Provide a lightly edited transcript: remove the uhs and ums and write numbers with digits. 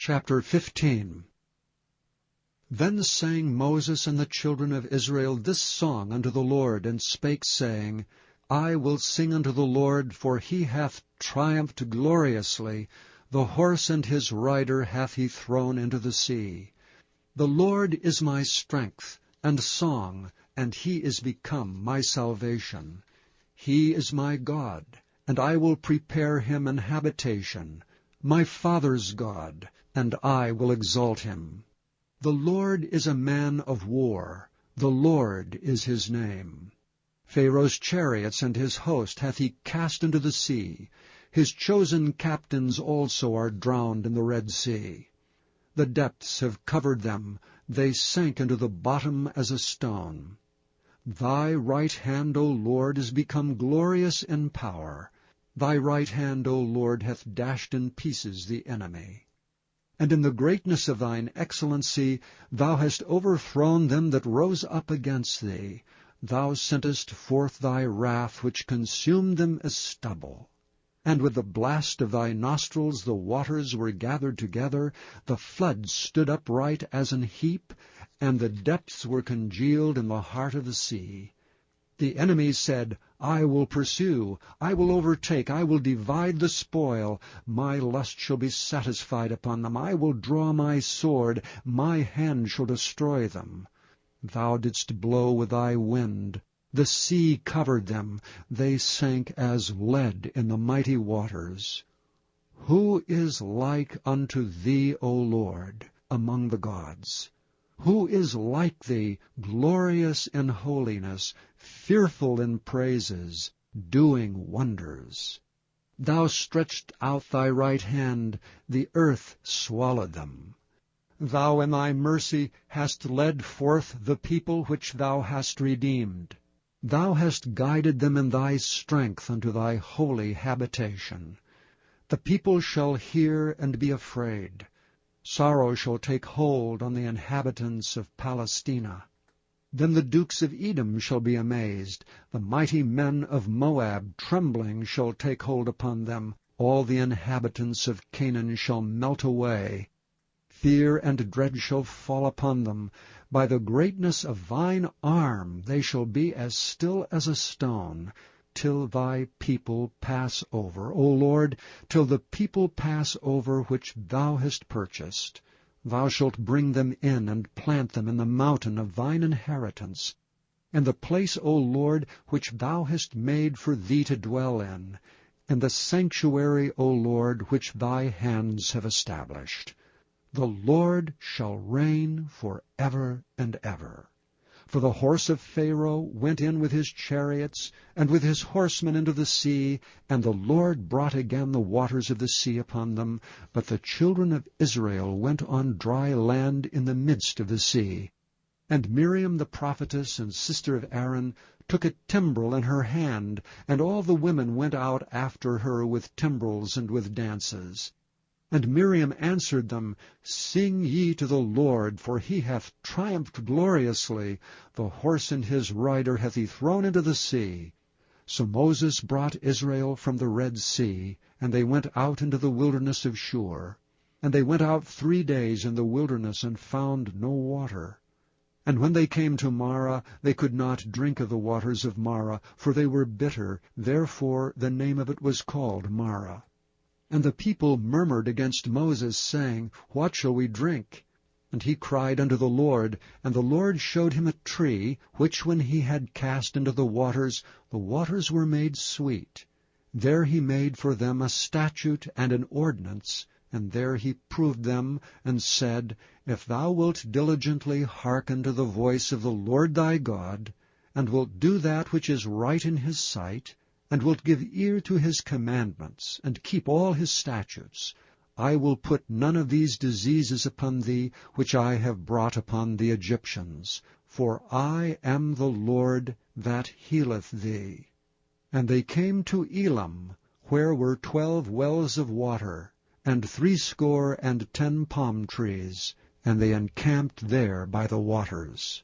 Chapter 15. Then sang Moses and the children of Israel this song unto the Lord, and spake, saying, I will sing unto the Lord, for he hath triumphed gloriously. The horse and his rider hath he thrown into the sea. The Lord is my strength and song, and he is become my salvation. He is my God, and I will prepare him an habitation, my father's God, and I will exalt him. The Lord is a man of war, the Lord is his name. Pharaoh's chariots and his host hath he cast into the sea. His chosen captains also are drowned in the Red Sea. The depths have covered them, they sank into the bottom as a stone. Thy right hand, O Lord, is become glorious in power. Thy right hand, O Lord, hath dashed in pieces the enemy. And in the greatness of thine excellency thou hast overthrown them that rose up against thee. Thou sentest forth thy wrath, which consumed them as stubble. And with the blast of thy nostrils the waters were gathered together, the floods stood upright as an heap, and the depths were congealed in the heart of the sea. The enemy said, I will pursue, I will overtake, I will divide the spoil. My lust shall be satisfied upon them. I will draw my sword, my hand shall destroy them. Thou didst blow with thy wind. The sea covered them. They sank as lead in the mighty waters. Who is like unto thee, O Lord, among the gods? Who is like thee, glorious in holiness, fearful in praises, doing wonders? Thou stretched out thy right hand, the earth swallowed them. Thou in thy mercy hast led forth the people which thou hast redeemed. Thou hast guided them in thy strength unto thy holy habitation. The people shall hear and be afraid. Sorrow shall take hold on the inhabitants of Palestina. Then the dukes of Edom shall be amazed. The mighty men of Moab trembling shall take hold upon them. All the inhabitants of Canaan shall melt away. Fear and dread shall fall upon them. By the greatness of thine arm they shall be as still as a stone, till thy people pass over, O Lord, till the people pass over which thou hast purchased. Thou shalt bring them in and plant them in the mountain of thine inheritance, in the place, O Lord, which thou hast made for thee to dwell in the sanctuary, O Lord, which thy hands have established. The Lord shall reign for ever and ever. For the horse of Pharaoh went in with his chariots, and with his horsemen into the sea, and the Lord brought again the waters of the sea upon them. But the children of Israel went on dry land in the midst of the sea. And Miriam the prophetess and sister of Aaron took a timbrel in her hand, and all the women went out after her with timbrels and with dances. And Miriam answered them, Sing ye to the Lord, for he hath triumphed gloriously. The horse and his rider hath he thrown into the sea. So Moses brought Israel from the Red Sea, and they went out into the wilderness of Shur. And they went out 3 days in the wilderness, and found no water. And when they came to Marah, they could not drink of the waters of Marah, for they were bitter. Therefore the name of it was called Marah. And the people murmured against Moses, saying, What shall we drink? And he cried unto the Lord, and the Lord showed him a tree, which when he had cast into the waters were made sweet. There he made for them a statute and an ordinance, and there he proved them, and said, If thou wilt diligently hearken to the voice of the Lord thy God, and wilt do that which is right in his sight, and wilt give ear to his commandments, and keep all his statutes, I will put none of these diseases upon thee, which I have brought upon the Egyptians. For I am the Lord that healeth thee. And they came to Elam, where were 12 wells of water, and 70 palm trees, and they encamped there by the waters.